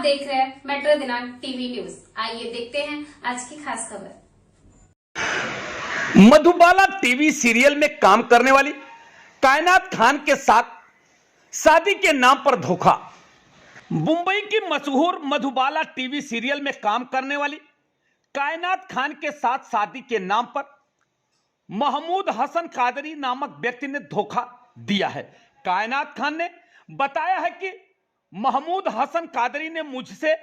आप देख रहे हैं मेट्रो दिनांक टीवी न्यूज। आइए देखते हैं आज की खास खबर। मधुबाला टीवी सीरियल में काम करने वाली कायनात खान के साथ शादी के नाम पर धोखा। मुंबई की मशहूर मधुबाला टीवी सीरियल में काम करने वाली कायनात खान के साथ शादी के नाम पर महमूद हसन कादरी नामक व्यक्ति ने धोखा दिया है। कायनात खान ने बताया है कि महमूद हसन कादरी ने मुझसे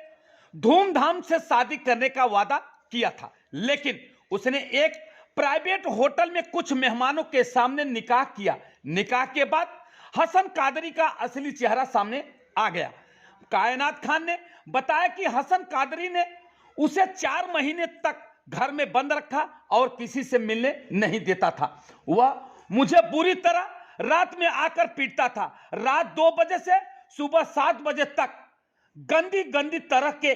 धूमधाम से शादी करने का वादा किया था, लेकिन उसने एक प्राइवेट होटल में कुछ मेहमानों के सामने निकाह किया। निकाह के बाद हसन कादरी का असली चेहरा सामने आ गया। कायनात खान ने बताया कि हसन कादरी ने उसे 4 महीने तक घर में बंद रखा और किसी से मिलने नहीं देता था। वह मुझे बुरी तरह रात में आकर पीटता था। रात 2 बजे से सुबह 7 बजे तक गंदी गंदी तरह के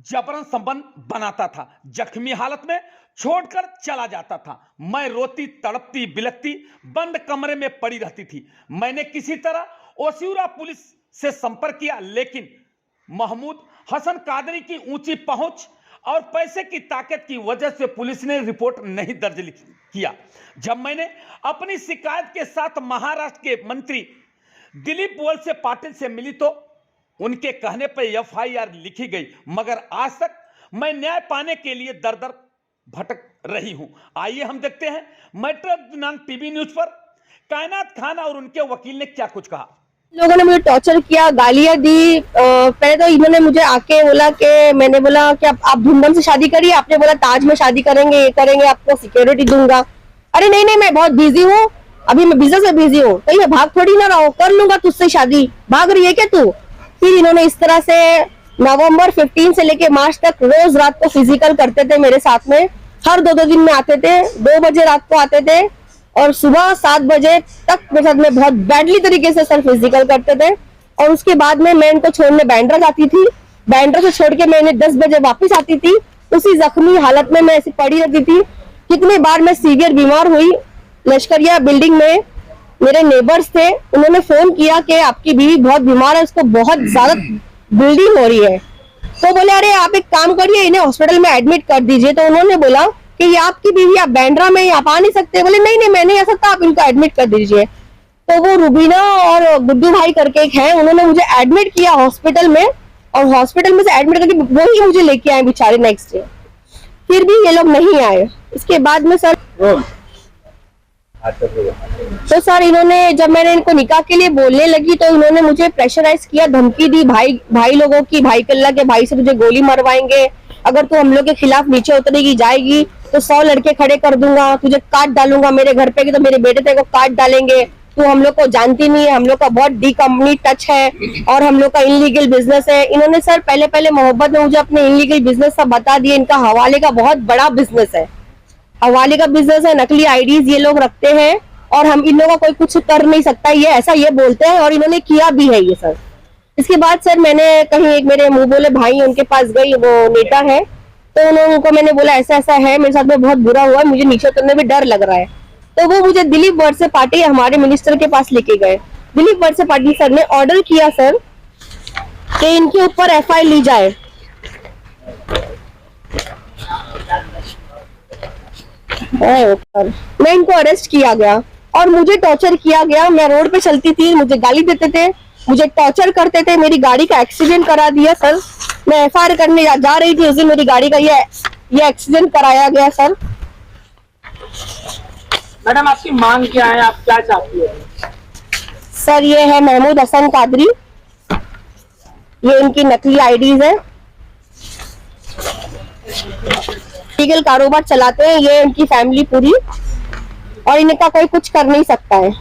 जबरन संबंध बनाता था। जख्मी हालत में छोड़कर चला जाता था। मैं रोती तड़पती बिलखती बंद कमरे में पड़ी रहती थी। मैंने किसी तरह ओसियारा पुलिस से संपर्क किया, लेकिन महमूद हसन कादरी की ऊंची पहुंच और पैसे की ताकत की वजह से पुलिस ने रिपोर्ट नहीं दर्ज किया। जब मैंने अपनी शिकायत के साथ महाराष्ट्र के मंत्री दिलीप वळसे पाटिल से मिली तो उनके कहने पर एफआईआर लिखी गई, मगर आज तक मैं न्याय पाने के लिए दर दर भटक रही हूं। आइए हम देखते हैं मेट्रो दिनांक टीवी न्यूज पर कायनात खान और उनके वकील ने क्या कुछ कहा। लोगों ने मुझे टॉर्चर किया, गालियां दी। पहले तो इन्होंने मुझे आके बोला कि मैंने बोला कि आप धूमधाम से शादी करिए। आपने बोला ताज में शादी करेंगे, ये करेंगे, आपको सिक्योरिटी दूंगा। अरे नहीं, मैं बहुत बिजी हूँ, अभी मैं बिजनेस में बिजी हूँ, तो ये भाग थोड़ी ना रहो, कर लूंगा तुझसे शादी, भाग रही है क्या तू। फिर इन्होंने इस तरह से नवंबर 15 से लेके मार्च तक रोज रात को फिजिकल करते थे मेरे साथ में। हर 2-2 दिन में आते थे, 2 बजे रात को आते थे और सुबह 7 बजे तक मेरे साथ में बहुत बैडली तरीके से सर फिजिकल करते थे। और उसके बाद में मैं इनको छोड़ने बैंड्रा जाती थी, बैंड्रा से छोड़ के मैं इन्हें 10 बजे वापस आती थी। उसी जख्मी हालत में मैं ऐसी पड़ी रहती थी। कितने बार मैं सीवियर बीमार हुई। लश्करिया बिल्डिंग में मेरे नेबर्स थे, उन्होंने फोन किया कि आपकी बीवी बहुत बीमार है, उसको बहुत ज्यादा ब्लीडिंग हो रही है। तो बोले अरे आप एक काम करिए, इन्हें हॉस्पिटल में एडमिट कर दीजिए। तो उन्होंने बोला कि ये आपकी बीवी, आप बैंड्रा में आप आ नहीं सकते। बोले नहीं मैं नहीं आ सकता, आप इनको एडमिट कर दीजिए। तो वो रुबीना और गुड्डू भाई करके एक है, उन्होंने मुझे एडमिट किया हॉस्पिटल में और हॉस्पिटल में से एडमिट करके वही मुझे लेके आए बेचारे नेक्स्ट डे। फिर भी ये लोग नहीं आए। इसके बाद में सर तो सर इन्होंने, जब मैंने इनको निकाह के लिए बोलने लगी तो इन्होंने मुझे प्रेशराइज किया, धमकी दी भाई लोगों की, भाई कल्ला के भाई से तुझे गोली मरवाएंगे, अगर तू हम लोग के खिलाफ नीचे उतरेगी जाएगी तो 100 लड़के खड़े कर दूंगा, तुझे काट डालूंगा, मेरे घर पे तो मेरे बेटे तेरे को काट डालेंगे, तू हम लोग को जानती नहीं है, हम लोग का बहुत डी कंपनी टच है और हम लोग का इनलीगल बिजनेस है। इन्होंने सर पहले मोहब्बत में मुझे अपने इनलीगल बिजनेस सब बता दिए। इनका हवाले का बहुत बड़ा बिजनेस है, हवाले का बिजनेस है, नकली आईडीज ये लोग रखते हैं और हम इन लोगों का कोई कुछ कर नहीं सकता, ये ऐसा ये बोलते हैं और इन्होंने किया भी है ये सर। इसके बाद सर मैंने कहीं एक मेरे मुंह बोले भाई उनके पास गई, वो नेता है, तो उनको मैंने बोला ऐसा है, मेरे साथ में बहुत बुरा हुआ, मुझे नीचे उतरने में डर लग रहा है। तो वो मुझे दिलीप वळसे पाटिल हमारे मिनिस्टर के पास लेके गए। दिलीप वळसे पाटिल सर ने ऑर्डर किया सर कि इनके ऊपर एफआईआर ली जाए। मैं इनको अरेस्ट किया गया और मुझे टॉर्चर किया गया। मैं रोड पे चलती थी, मुझे गाली देते थे, मुझे टॉर्चर करते थे, मेरी गाड़ी का एक्सीडेंट करा दिया सर। मैं एफआईआर करने जा रही थी, उस दिन मेरी गाड़ी का ये एक्सीडेंट कराया गया सर। मैडम आपकी मांग क्या है, आप क्या चाहती है? सर ये है महमूद हसन कादरी, ये इनकी नकली आईडीज है, लीगल कारोबार चलाते हैं ये, इनकी फैमिली पूरी, और इनका कोई कुछ कर नहीं सकता है।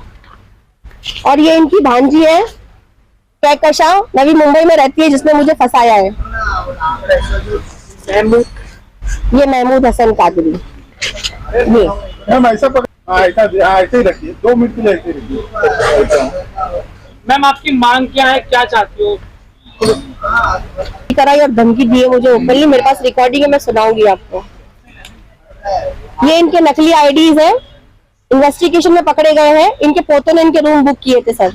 और ये इनकी भांजी है कहकशा, नवी मुंबई में रहती है, जिसने मुझे फंसाया है। ये महमूद हसन कादरी। ऐसे ही रखिए, 2 मिनट के लिए ऐसे रखिए। मैम आपकी मांग क्या है, क्या चाहती हो? कराई और धमकी दी है मुझे ओपनली, मेरे पास रिकॉर्डिंग है, मैं सुनाऊंगी आपको। ये इनके नकली आईडीज है, इन्वेस्टिगेशन में पकड़े गए हैं। इनके पोतों ने इनके रूम बुक किए थे सर।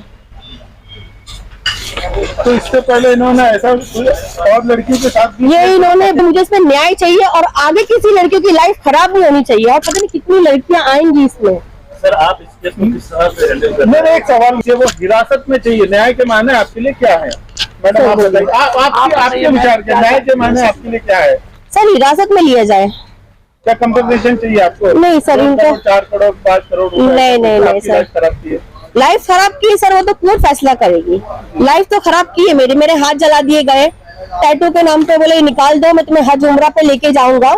तो इससे पहले इन्होंने ऐसा कोई और लड़कियों के साथ भी ये इन्होंने मुझे इसमें न्याय चाहिए और आगे किसी लड़कियों की लाइफ खराब नहीं होनी चाहिए और पता नहीं कितनी लड़कियां आएंगी इसमें। सर आप इस केस को किस तरह से हैंडल कर रहे मेरा एक सवाल मुझे वो हिरासत में चाहिए, न्याय के मायने आपके लिए क्या है मैडम? आप बताइए, आपके विचार के न्याय के मायने आपके लिए क्या है? सर हिरासत में लिया जाए। क्या कंपनसेशन चाहिए आपको? नहीं सर, इनको 4 करोड़ 5 करोड़ नहीं सर, खराब की है, लाइफ खराब की है सर, वो तो कोर्ट फैसला करेगी। लाइफ तो खराब की है मेरे हाथ जला दिए गए, टैटू के नाम पे बोले निकाल दो, मैं तुम्हें हज उम्रा पे लेके जाऊंगा,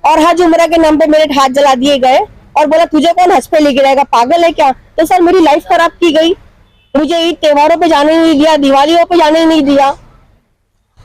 और हज उम्रा के नाम पे मेरे हाथ जला दिए गए और बोला तुझे कौन हज पे लेके जाएगा, पागल है क्या? तो सर मेरी लाइफ खराब की गई, मुझे ईद त्योहारों पे जाने नहीं दिया, दिवालियों पे जाने नहीं दिया।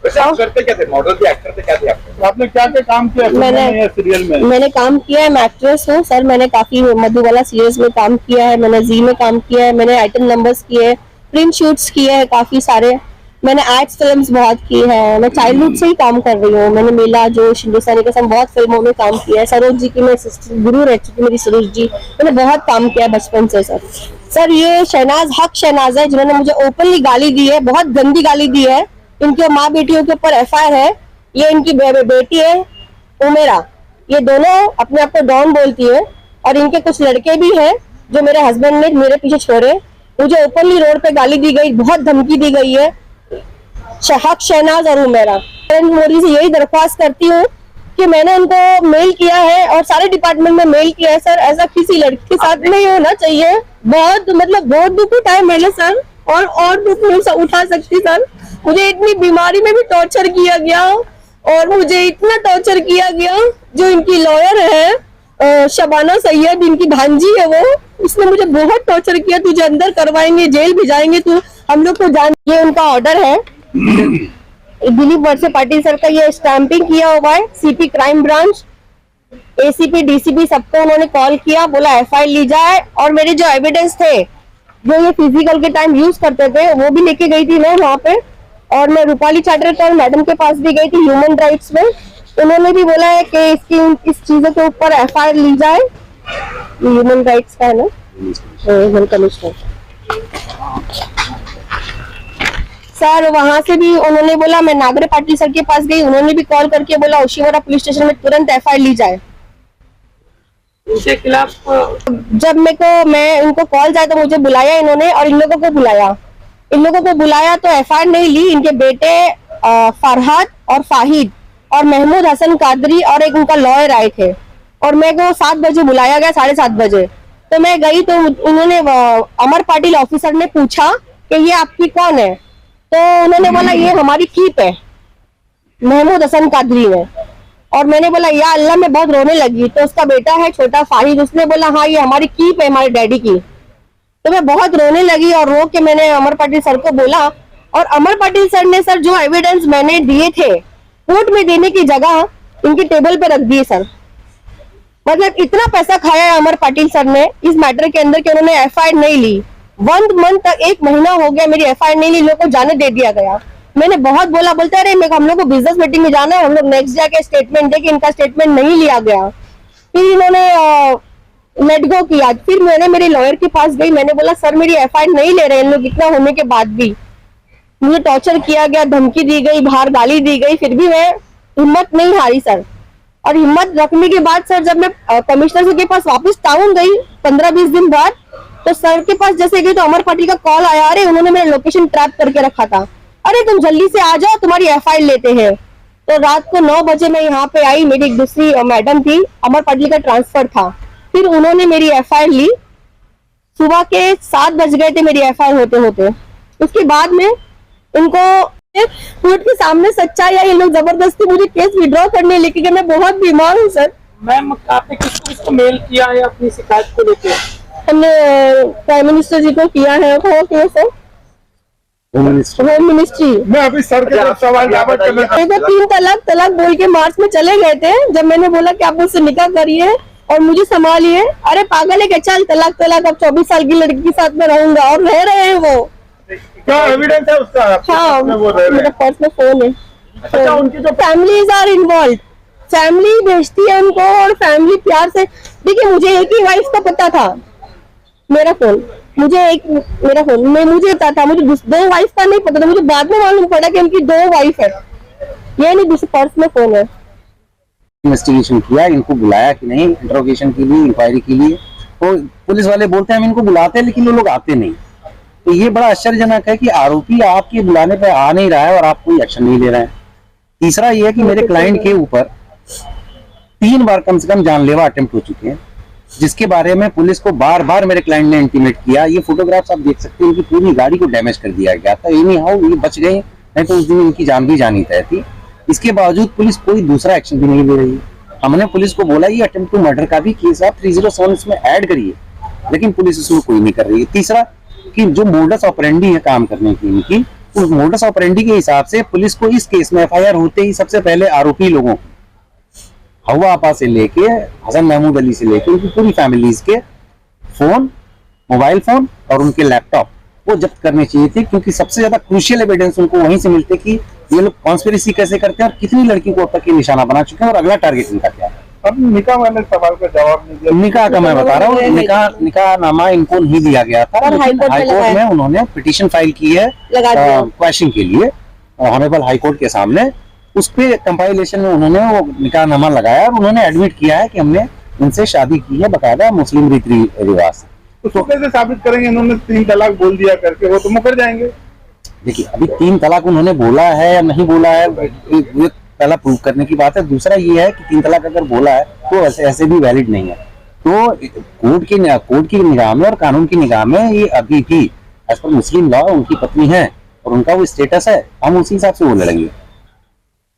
वैसे आप करते क्या थे, मॉडल थे, एक्टर थे, क्या थे आपने क्या क्या काम किया सीरियल में? मैंने काम किया है, मैं एक्ट्रेस हूँ सर, मैंने काफी मधुबाला सीरीज में काम किया है, मैंने जी में काम किया है, मैंने आइटम नंबर्स किए हैं, प्रिंट शूट्स किए हैं काफी सारे, मैंने एड्स फिल्म्स बहुत की है, मैं चाइल्डहुड से ही काम कर रही हूँ। मैंने मेला जोश, हिंदुस्तानी कसम बहुत फिल्मों में काम किया है, सरोज जी की मैं गुरु रह चुकी मेरी सरोज जी, मैंने बहुत काम किया है बचपन से सर। ये शहनाज है जिन्होंने मुझे ओपनली गाली दी है, बहुत गंदी गाली दी है। इनके माँ बेटियों के ऊपर FIR है, ये इनकी बेटी है उमेरा, ये दोनों अपने आप को डॉन बोलती है और इनके कुछ लड़के भी हैं जो मेरे हस्बैंड ने मेरे पीछे छोड़े। मुझे ओपनली रोड पे गाली दी गई, बहुत धमकी दी गई है। शहनाज और उमेरा, नरेंद्र मोदी से यही दरख्वास्त करती हूँ कि मैंने उनको मेल किया है और सारे डिपार्टमेंट में मेल किया है सर, ऐसा किसी लड़की के साथ नहीं होना चाहिए। बहुत दुख उठाए मैंने सर, और दुख नहीं उठा सकती सर। मुझे इतनी बीमारी में भी टॉर्चर किया गया और मुझे इतना टॉर्चर किया गया। जो इनकी लॉयर है शबाना सैयद, इनकी भांजी है वो, उसने मुझे बहुत टॉर्चर किया, तुझे अंदर करवाएंगे, जेल भिजाएंगे, तू हम लोग को जान। ये उनका ऑर्डर है, दिलीप वरसे पाटिल सर का ये स्टैंपिंग किया हुआ है। CP crime branch, ACP DCP सबको उन्होंने कॉल किया, बोला FIR ली जाए और मेरे जो एविडेंस थे जो ये फिजिकल के टाइम यूज करते थे वो भी लेके गई थी मैं वहाँ पे, और मैं रूपाली चाटरकर मैडम के पास भी गई थी ह्यूमन राइट्स में, उन्होंने भी बोला है कि इस चीजों के ऊपर FIR ली जाए। ह्यूमन राइट्स का है ना, ह्यूमन कमिश्नर सर, वहां से भी उन्होंने बोला। मैं नागरे पाटिल सर के पास गई, उन्होंने भी कॉल करके बोला ओशिवरा पुलिस स्टेशन में तुरंत FIR ली जाए इनके खिलाफ। जब मैं इनको कॉल जाए तो मुझे बुलाया इन्होंने और इन लोगों को बुलाया तो FIR नहीं ली। इनके बेटे फरहाद और फाहिद और महमूद हसन कादरी और एक उनका लॉयर आए थे और मेरे को 7 बजे बुलाया गया, 7:30 बजे। तो मैं गई तो उन्होंने अमर पाटिल ऑफिसर ने पूछा कि ये आपकी कौन है, तो उन्होंने बोला ये हमारी कीप है, महमूद हसन कादरी ने। और मैंने बोला या अल्लाह, मैं बहुत रोने लगी। तो उसका बेटा है छोटा फाहिद, उसने बोला हाँ ये हमारी कीप है, हमारे डैडी की। तो मैं बहुत रोने लगी और रो के मैंने अमर पाटिल सर को बोला, और अमर पाटिल सर ने सर जो एविडेंस मैंने दिए थे कोर्ट में देने की जगह इनके टेबल पे रख दिए सर। मतलब इतना पैसा खाया है अमर पाटिल सर ने इस मैटर के अंदर कि उन्होंने FIR नहीं ली। 1 मंथ तक, 1 महीना हो गया मेरी FIR नहीं ली, लोगों को जाने दे दिया गया। मैंने बहुत बोला, बोलते अरे हम लोग को बिजनेस मीटिंग में जाना है, हम लोग नेक्स्ट जाके स्टेटमेंट दे कि इनका स्टेटमेंट नहीं लिया गया। फिर इन्होंने लेट गो किया। फिर मैंने मेरे लॉयर के पास गई, मैंने बोला सर मेरी FIR नहीं ले रहे इन लोग, इतना होने के बाद भी मुझे टॉर्चर किया गया, धमकी दी गई, बाहर गाली दी गई, फिर भी मैं हिम्मत नहीं हारी सर। और हिम्मत रखने के बाद सर जब मैं कमिश्नर सर के पास वापस टाउन गई 15-20 दिन बाद, तो सर के पास जैसे गई तो अमर पाटिल का कॉल आया, अरे उन्होंने मेरा लोकेशन ट्रैप करके रखा था, अरे तुम जल्दी से आ जाओ तुम्हारी FIR लेते हैं। तो रात को 9 बजे मैं यहाँ पे आई, मेरी एक दूसरी मैडम थी, अमर पाटिल का ट्रांसफर था, फिर उन्होंने मेरी FIR ली। सुबह के 7 बज गए थे मेरी FIR होते होते। उसके बाद में इनको कोर्ट के सामने सच्चाई आई, ये लोग जबरदस्ती मुझे केस विड्रॉ करने लेके गए। मैं बहुत बीमार हूँ सर। मैम आपने किसको मेल किया है अपनी शिकायत को लेकर? हमने प्राइम मिनिस्टर जी को किया है, वो केस है होम मिनिस्ट्री। मैं अभी सर के साथ सवाल जवाब करना चाहता हूं। 3 तलाक बोल के मार्च में चले गए थे। जब मैंने बोला कि आप मुझसे निकाह करिए और मुझे संभालिए, अरे पागल है क्या, चल तलाक अब 24 साल की लड़की के साथ में रहूंगा, और रह रहे हैं वो। क्या एविडेंस है उसका? हाँ, मेरा पर्स में फोन है। अच्छा, उनकी जो फैमिलीज आर इन्वॉल्व, फैमिली भेजती है उनको और फैमिली प्यार से। देखिए मुझे एक ही वाइफ का पता था, मेरा फोन मुझे एक मेरा फोन में मुझे पता था, मुझे दो वाइफ का नहीं पता था, मुझे बाद में मालूम पड़ा कि उनकी दो वाइफ है, ये नहीं दूसरे पर्स में फोन है। इन्वेस्टिगेशन किया, इनको बुलाया कि नहीं इंट्रोगेशन के लिए, इंक्वायरी के लिए, तो पुलिस वाले बोलते हैं हम इनको बुलाते हैं लेकिन वो लोग आते नहीं। तो ये बड़ा आश्चर्यजनक है कि आरोपी आपके बुलाने पर आ नहीं रहा है और आप कोई एक्शन नहीं ले रहे हैं। तीसरा ये है कि मेरे क्लाइंट के ऊपर 3 बार कम से कम जानलेवा अटेम्प्ट हो चुके हैं, जिसके बारे में पुलिस को बार बार मेरे क्लाइंट ने इंटीमेट किया। ये फोटोग्राफ्स आप देख सकते हैं, इनकी पूरी गाड़ी को डैमेज कर दिया गया था। एनी हाउ ये बच गए, नहीं तो उस दिन इनकी जान भी जानी तय थी। इसके बावजूद पुलिस कोई दूसरा एक्शन भी नहीं ले रही है। हमने पुलिस को बोला ये अटेम्प्ट टू मर्डर का भी केस आप 307 इसमें ऐड करिए, लेकिन पुलिस उसमें कोई नहीं कर रही है। तीसरा कि जो मोडस ऑपरेंडी है काम करने की इनकी, उस मोडस ऑपरेंडी के हिसाब से पुलिस को इस केस में एफआईआर होते ही सबसे पहले आरोपी लोगों की, हवा आपा से लेके हसन महमूद अली से लेके उनकी पूरी फैमिलीज के फोन, मोबाइल फोन और उनके लैपटॉप वो जब्त करने चाहिए थे, क्योंकि सबसे ज्यादा क्रूशियल एविडेंस उनको वहीं से मिलते कि ये लोग कॉन्स्पिरेसी कैसे करते हैं और कितनी लड़की को अब तक ये निशाना बना चुके हैं और अगला टारगेट इनका क्या है। अब निकाह वाले सवाल का जवाब नहीं दिया। निकाह का मैं बता रहा हूँ, निकाह नामा इनको नहीं दिया गया था, और हाईकोर्ट में उन्होंने पिटीशन फाइल की है क्वैशिंग के लिए ऑनरेबल हाईकोर्ट के सामने। उस पे कंपाइलेशन में उन्होंने वो निकाहनामा लगाया और उन्होंने एडमिट किया है कि हमने इनसे शादी की है बकायदा मुस्लिम रीति रिवाज। तो कैसे साबित करेंगे इन्होंने 3 तलाक बोल दिया करके? वो तो मुकर जाएंगे। देखिए अभी 3 तलाक उन्होंने बोला है या नहीं बोला है ये पहला प्रूव करने की बात है। दूसरा ये है कि 3 तलाक अगर बोला है तो ऐसे भी वैलिड नहीं है। तो कोर्ट की निगाह में और कानून की निगाह में ये अभी भी एज पर मुस्लिम लॉ उनकी पत्नी है और उनका वो स्टेटस है, हम उसी हिसाब से वो लड़ेंगे।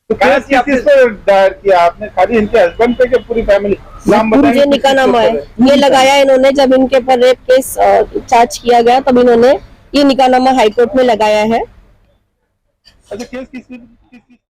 तो केस किस पे दायर किया आपने? खाली इनके हस्बैंड पे कि पूरी फैमिली? मुझे निकाहनामा है ये लगाया इन्होंने, जब इनके ऊपर रेप केस चार्ज किया गया तब इन्होंने ये निकाहनामा हाईकोर्ट में लगाया है। अच्छा, केस किस